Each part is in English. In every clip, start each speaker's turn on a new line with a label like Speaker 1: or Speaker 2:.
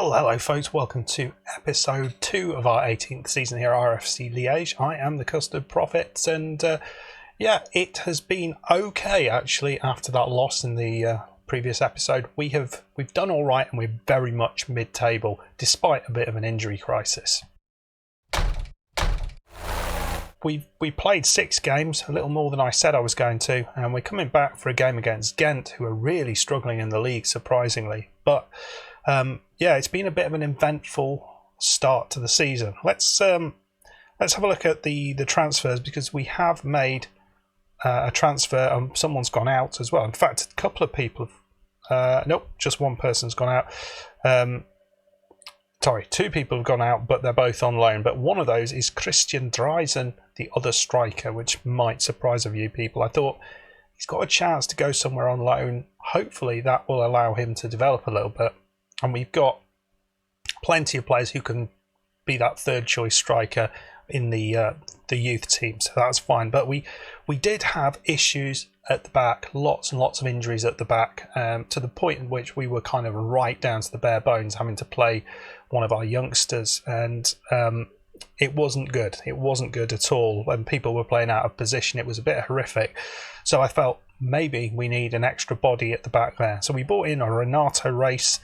Speaker 1: Well, hello folks, welcome to episode 2 of our 18th season here at RFC Liege. I am the Custard Prophet, and it has been okay actually after that loss in the previous episode. We've done alright, and we're very much mid-table despite a bit of an injury crisis. We played 6 games, a little more than I said I was going to, and we're coming back for a game against Gent, who are really struggling in the league, surprisingly. But it's been a bit of an eventful start to the season. Let's have a look at the transfers, because we have made a transfer and someone's gone out as well. In fact, a couple of people have, just one person's gone out. Sorry, 2 people have gone out, but they're both on loan. But one of those is Christian Dreisen, the other striker, which might surprise a few people. I thought he's got a chance to go somewhere on loan. Hopefully that will allow him to develop a little bit. And we've got plenty of players who can be that third choice striker in the youth team, so that's fine. But we did have issues at the back, lots and lots of injuries at the back, to the point in which we were kind of right down to the bare bones, having to play one of our youngsters, and it wasn't good. It wasn't good at all. When people were playing out of position, it was a bit horrific. So I felt maybe we need an extra body at the back there. So we brought in a Renato Rice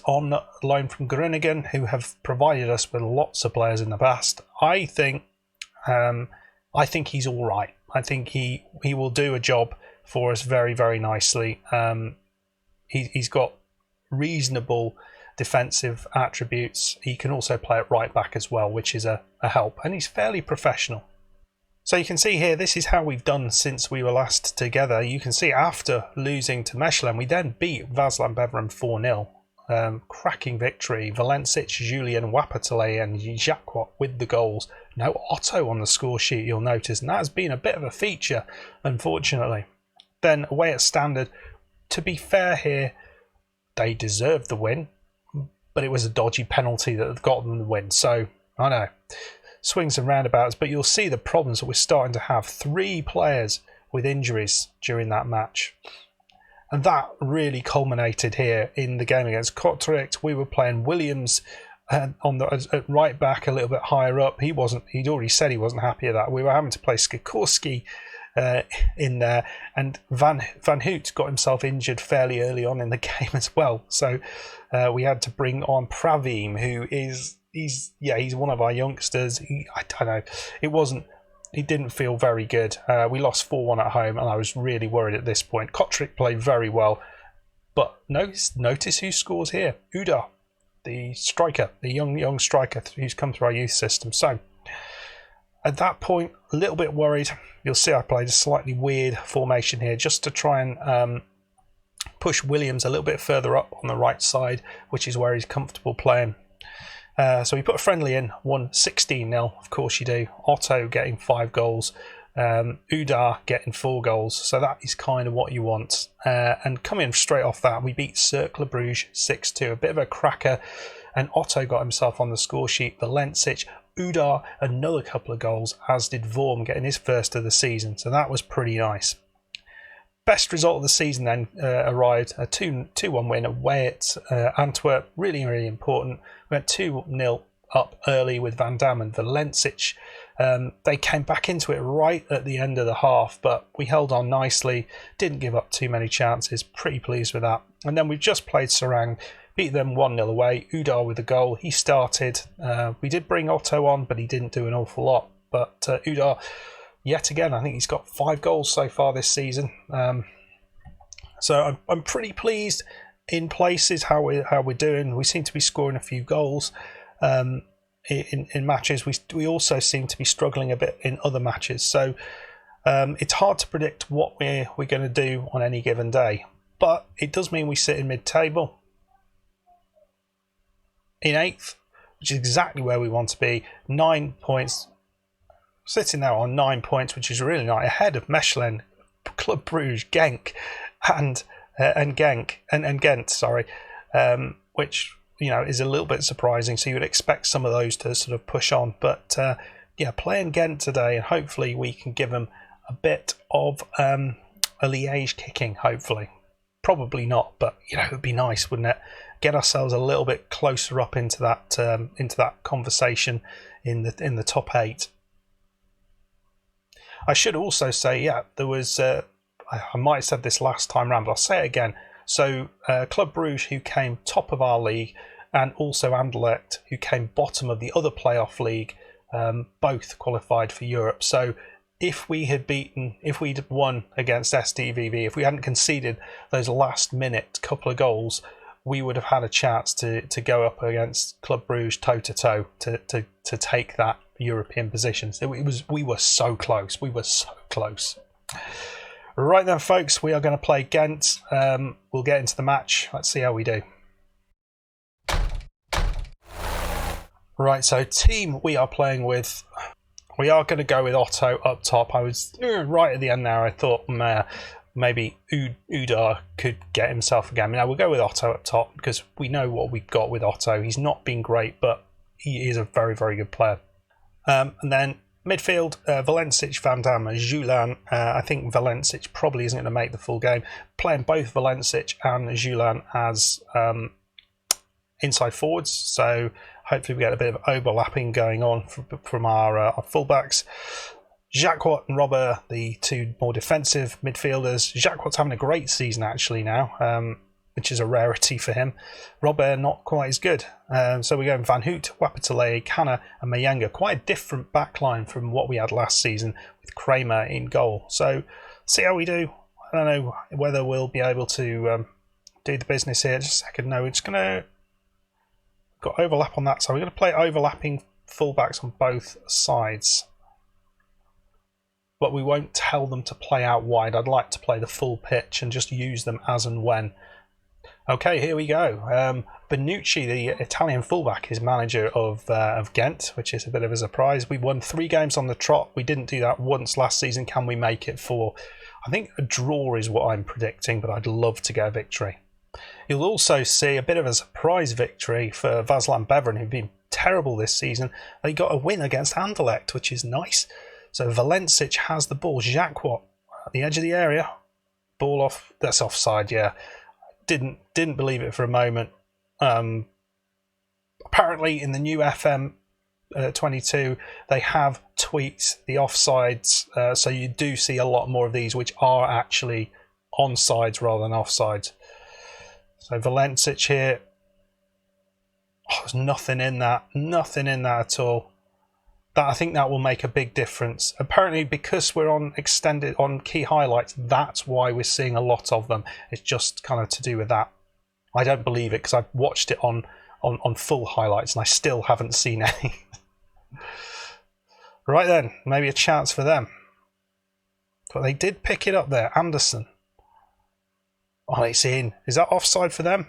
Speaker 1: on loan from Groningen, who have provided us with lots of players in the past. I think he's all right. I think he will do a job for us very, very nicely. He's got reasonable defensive attributes. He can also play at right back as well, which is a help, and he's fairly professional. So you can see here, this is how we've done since we were last together. You can see after losing to Mechelen, we then beat Vaslan Beveren 4-0. Cracking victory. Valencic, Julien Wapatale and Jacquot with the goals. No Otto on the score sheet, you'll notice, and that has been a bit of a feature, unfortunately. Then away at Standard, to be fair here, they deserved the win, but it was a dodgy penalty that got them the win. So, I know, swings and roundabouts, but you'll see the problems that we're starting to have. 3 players with injuries during that match. And that really culminated here in the game against Kortrijk. We were playing Williams on the right back, a little bit higher up. He'd already said he wasn't happy with that. We were having to play Sikorsky in there, and Van Hout got himself injured fairly early on in the game as well. So we had to bring on Pravim, who he's one of our youngsters. I don't know. It didn't feel very good. We lost 4-1 at home, and I was really worried at this point. Kortrijk played very well, but notice who scores here. Uda, the striker, the young striker who's come through our youth system. So at that point, a little bit worried. You'll see I played a slightly weird formation here just to try and push Williams a little bit further up on the right side, which is where he's comfortable playing. So we put a friendly in, won 16-0, of course you do. Otto getting 5 goals, Udar getting 4 goals, so that is kind of what you want. And coming straight off that, we beat Cercle Bruges 6-2, a bit of a cracker, and Otto got himself on the score sheet. Valencic, Udar, another couple of goals, as did Vorm getting his first of the season, so that was pretty nice. Best result of the season then arrived, a 2-1 win away at Antwerp, really, really important. We went 2-0 up early with Van Dam and Valencic. They came back into it right at the end of the half, but we held on nicely, didn't give up too many chances, pretty pleased with that. And then we've just played Serang, beat them 1-0 away, Udar with the goal, he started. We did bring Otto on, but he didn't do an awful lot. But Udar, yet again, I think he's got 5 goals so far this season. So I'm pretty pleased in places how we're doing. We seem to be scoring a few goals in matches. We also seem to be struggling a bit in other matches. So it's hard to predict what we're going to do on any given day. But it does mean we sit in mid-table in 8th, which is exactly where we want to be. 9 points. Sitting now on 9 points, which is really nice, ahead of Mechelen, Club Bruges, Genk, and Gent, which is a little bit surprising. So you would expect some of those to sort of push on, but playing Gent today, and hopefully we can give them a bit of a Liège kicking. Hopefully, Probably not, but it would be nice, wouldn't it? Get ourselves a little bit closer up into that conversation in the top 8. I should also say, there was. I might have said this last time round, but I'll say it again. So Club Brugge, who came top of our league, and also Anderlecht, who came bottom of the other playoff league, both qualified for Europe. So if we'd won against SDVV, if we hadn't conceded those last minute couple of goals, we would have had a chance to go up against Club Brugge toe to toe to take that European position. So we were so close. We were so close. Right then, folks, we are going to play Gent. We'll get into the match. Let's see how we do. Right, so team we are playing with, we are going to go with Otto up top. I was right at the end there. I thought maybe Udar could get himself a game. Now we'll go with Otto up top because we know what we've got with Otto. He's not been great, but he is a very, very good player. And then midfield, Valencic, Van Damme, Julian. I think Valencic probably isn't going to make the full game. Playing both Valencic and Julian as inside forwards, so hopefully we get a bit of overlapping going on from our fullbacks. Jacquot and Robert, the two more defensive midfielders. Jacquot's having a great season actually now, which is a rarity for him. Robert not quite as good. So we're going Van Hout, Wapatale, Canna and Mayenga. Quite a different backline from what we had last season with Kramer in goal. So see how we do. I don't know whether we'll be able to do the business here. Just a second. No, we're just going to... Got overlap on that. So we're going to play overlapping fullbacks on both sides. But we won't tell them to play out wide. I'd like to play the full pitch and just use them as and when. Okay, here we go. Bonucci, the Italian fullback, is manager of Gent, which is a bit of a surprise. We won 3 games on the trot. We didn't do that once last season. Can we make it 4? I think a draw is what I'm predicting, but I'd love to get a victory. You'll also see a bit of a surprise victory for Vaslan Beveren, who've been terrible this season. They got a win against Anderlecht, which is nice. So Valencic has the ball. Jacquot at the edge of the area. Ball off. That's offside, yeah. Didn't believe it for a moment. Apparently in the new FM22 they have tweaked the offsides, so you do see a lot more of these which are actually onsides rather than offsides. So Valencic here. Oh, there's nothing in that at all. I think that will make a big difference. Apparently, because we're on key highlights, that's why we're seeing a lot of them. It's just kind of to do with that. I don't believe it because I've watched it on full highlights and I still haven't seen any. Right then, maybe a chance for them. But they did pick it up there. Anderson. Oh, it's in. Is that offside for them?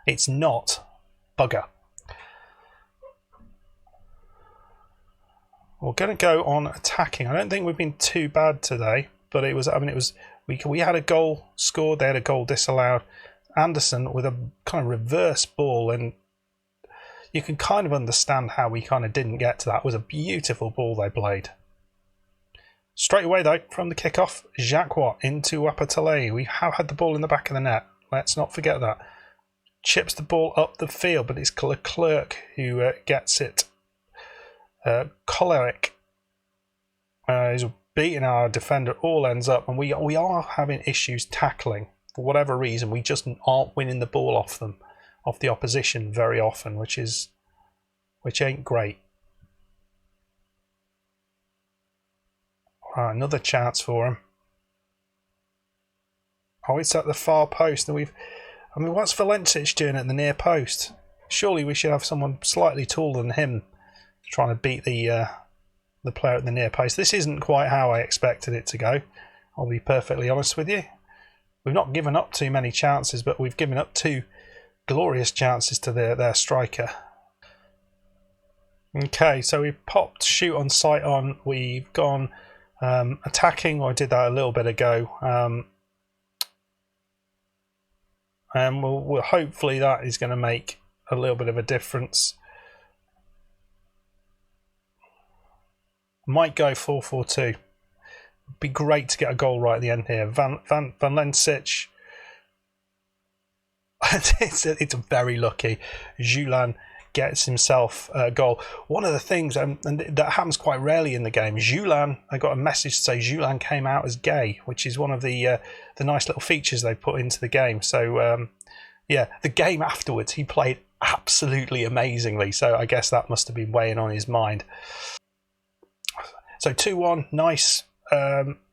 Speaker 1: It's not. Bugger. We're going to go on attacking. I don't think we've been too bad today, but it was. We had a goal scored. They had a goal disallowed. Anderson with a kind of reverse ball, and you can kind of understand how we kind of didn't get to that. It was a beautiful ball they played. Straight away though, from the kickoff, Jacquot into Wapatale. We have had the ball in the back of the net. Let's not forget that. Chips the ball up the field, but it's Leclerc who gets it. Choleric is beating our defender all ends up, and we are having issues tackling for whatever reason. We just aren't winning the ball off the opposition very often, which ain't great. Right, another chance for him. Oh, it's at the far post, and what's Valencic doing at the near post? Surely we should have someone slightly taller than him trying to beat the player at the near post. This isn't quite how I expected it to go. I'll be perfectly honest with you. We've not given up too many chances, but we've given up 2 glorious chances to their striker. Okay, so we've popped shoot on sight on. We've gone attacking. I did that a little bit ago. And we'll hopefully that is going to make a little bit of a difference. Might go 4-4-2. Be great to get a goal right at the end here. Van Lencic it's very lucky. Julian gets himself a goal. One of the things, and that happens quite rarely in the game, Julian, I got a message to say Julian came out as gay, which is one of the nice little features they put into the game. So yeah, the game afterwards, he played absolutely amazingly. So I guess that must have been weighing on his mind. So 2-1, nice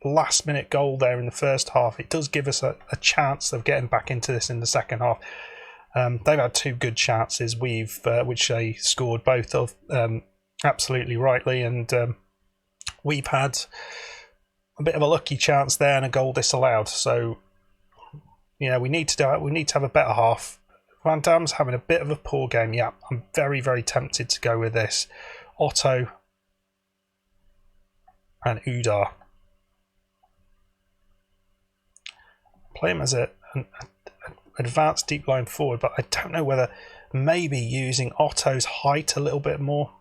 Speaker 1: last minute goal there in the first half. It does give us a chance of getting back into this in the second half. They've had two good chances, which they scored both of absolutely rightly, and we've had a bit of a lucky chance there and a goal disallowed. So yeah, we need to have a better half. Van Dam's having a bit of a poor game. Yeah, I'm very, very tempted to go with this. Otto and Udar. Play him as an advanced deep line forward, but I don't know whether maybe using Otto's height a little bit more,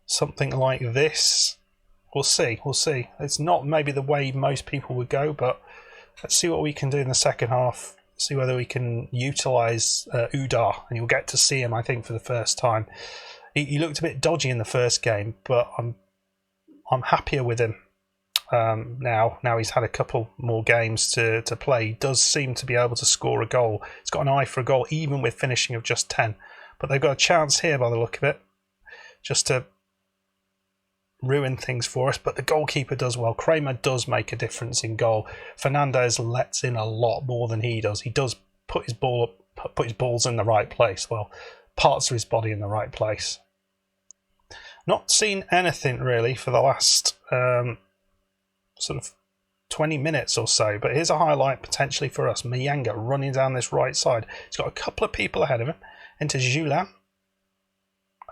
Speaker 1: something like this. We'll see. It's not maybe the way most people would go, but let's see what we can do in the second half. See whether we can utilise Udar, and you'll get to see him, I think, for the first time. He looked a bit dodgy in the first game, but I'm happier with him now. Now he's had a couple more games to play. He does seem to be able to score a goal. He's got an eye for a goal, even with finishing of just 10. But they've got a chance here by the look of it, just to ruin things for us. But the goalkeeper does well. Kramer does make a difference in goal. Fernandez lets in a lot more than he does. He does put his balls in the right place. Well, parts of his body in the right place. Not seen anything really for the last sort of 20 minutes or so, but here's a highlight potentially for us. Mayanga running down this right side. He's got a couple of people ahead of him. Into Julian.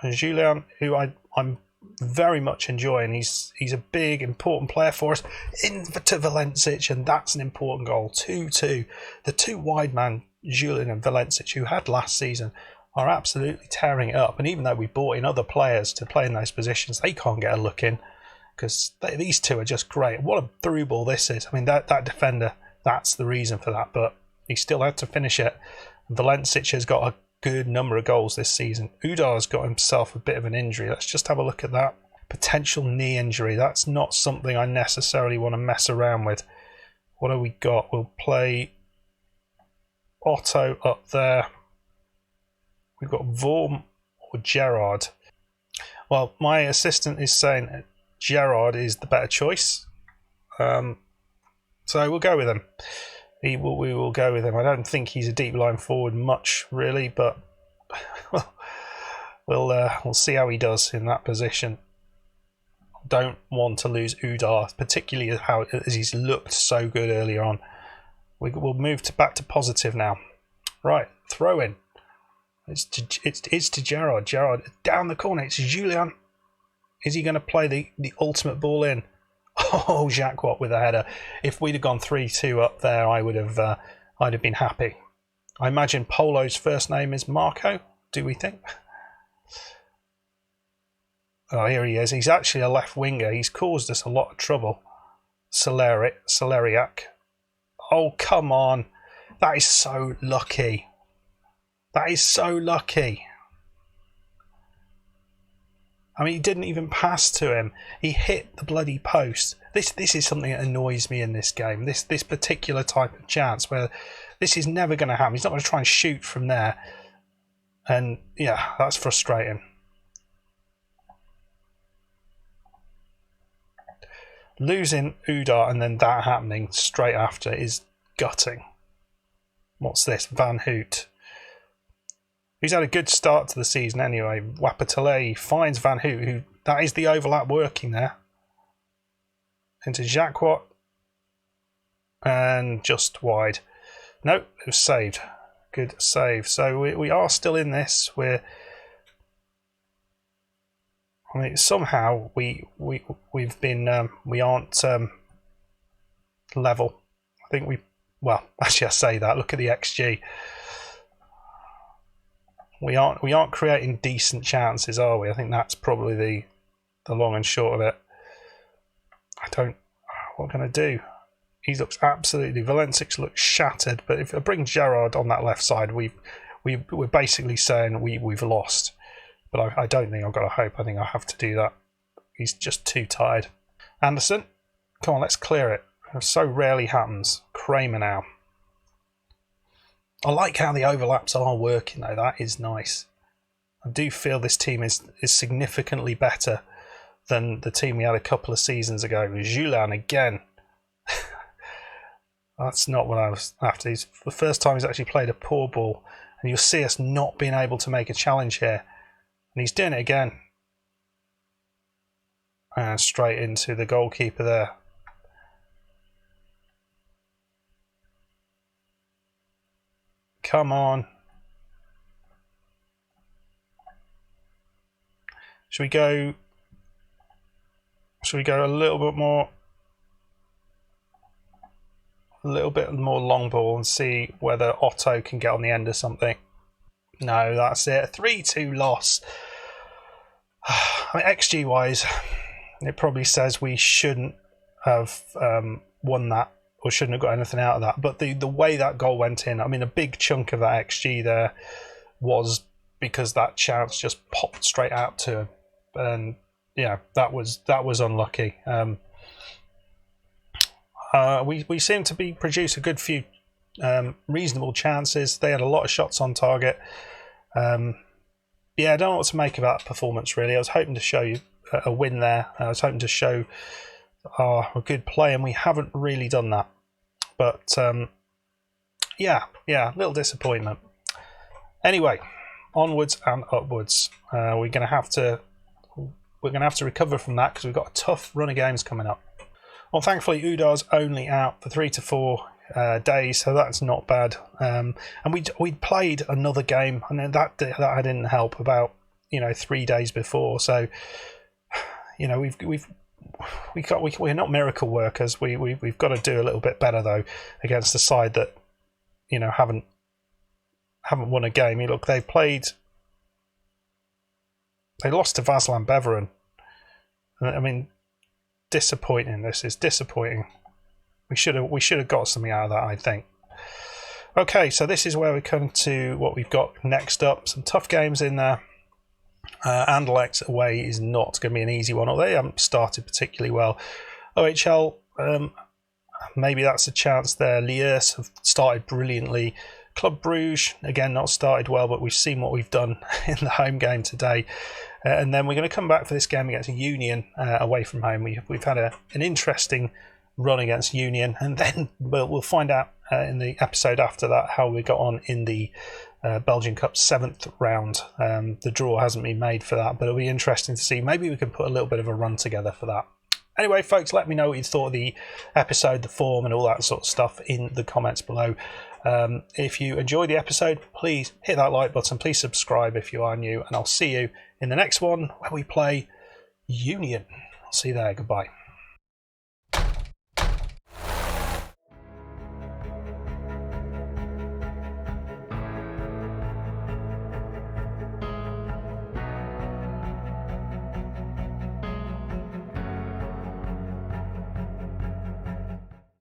Speaker 1: And Julian, who I'm very much enjoying. He's a big, important player for us. To Valencic, and that's an important goal. 2-2. The two wide man, Julian and Valencic, who had last season, are absolutely tearing it up. And even though we brought in other players to play in those positions, they can't get a look in, because these two are just great. What a through ball this is. I mean, that defender, that's the reason for that, but he still had to finish it. Valencic has got a good number of goals this season. Udar's got himself a bit of an injury. Let's just have a look at that. Potential knee injury. That's not something I necessarily want to mess around with. What have we got? We'll play Otto up there. We've got Vorm or Gerard. Well, my assistant is saying Gerard is the better choice. So we'll go with him. We will go with him. I don't think he's a deep line forward much, really, but we'll see how he does in that position. Don't want to lose Udar, particularly as he's looked so good earlier on. We'll move back to positive now. Right, throw in. It's to Gerard. Gerard down the corner. It's Julian. Is he going to play the ultimate ball in? Oh, Jacques with a header. If we'd have gone 3-2 up there, I'd have been happy. I imagine Polo's first name is Marco. Do we think? Oh, here he is. He's actually a left winger. He's caused us a lot of trouble. Celeriac. Oh, come on. That is so lucky. That is so lucky. I mean, he didn't even pass to him. He hit the bloody post. This is something that annoys me in this game. This particular type of chance where this is never going to happen. He's not going to try and shoot from there. And yeah, that's frustrating. Losing Udar and then that happening straight after is gutting. What's this? Van Hoot. He's had a good start to the season anyway. Wapatale finds Van Hoot, who that is the overlap working there. Into Jacques and just wide. Nope, it was saved. Good save. So we are still in this. Somehow we aren't level. I think actually I say that. Look at the XG. We aren't creating decent chances, are we? I think that's probably the long and short of it. What can I do? he looks absolutely. Valencic looks shattered. But if I bring Gerrard on that left side, we're basically saying we've lost. But I don't think I've got a hope. I think I have to do that. He's just too tired. Anderson, come on, let's clear it. It so rarely happens. Kramer now. I like how the overlaps are working though. That is nice. I do feel this team is significantly better than the team we had a couple of seasons ago. Julian again. That's not what I was after. He's the first time he's actually played a poor ball. And you'll see us not being able to make a challenge here. And he's doing it again. And straight into the goalkeeper there. Come on. Should we go a little bit more long ball and see whether Otto can get on the end of something? No, that's it. 3-2 loss. I mean, XG wise, it probably says we shouldn't have won that or shouldn't have got anything out of that. But the way that goal went in, I mean, a big chunk of that XG there was because that chance just popped straight out to him. And yeah, that was unlucky. We seem to produce a good few reasonable chances. They had a lot of shots on target. Yeah, I don't know what to make of that performance really. I was hoping to show you a win there. I was hoping to show a good play, and we haven't really done that. But yeah, a little disappointment. Anyway, onwards and upwards. We're going to have to recover from that because we've got a tough run of games coming up. Well, thankfully, Udar's only out for 3 to 4 days, so that's not bad. And we played another game, and that didn't help about 3 days before. So we're not miracle workers. We've got to do a little bit better though against the side that haven't won a game. Look, they lost to Vaslan Beveren. I mean, disappointing. This is disappointing. We should have got something out of that, I think. Okay, so this is where we come to what we've got next up. Some tough games in there. Anderlecht away is not going to be an easy one, although they haven't started particularly well. OHL, maybe that's a chance there. Liege have started brilliantly. Club Bruges, again, not started well, but we've seen what we've done in the home game today. And then we're going to come back for this game against Union away from home. We've had an interesting run against Union, and then we'll find out in the episode after that how we got on in the Belgian Cup 7th round. The draw hasn't been made for that, but it'll be interesting to see. Maybe we can put a little bit of a run together for that. Anyway, folks, let me know what you thought of the episode, the form, and all that sort of stuff in the comments below. If you enjoyed the episode, please hit that like button. Please subscribe if you are new, and I'll see you in the next one where we play Union. I'll see you there. Goodbye.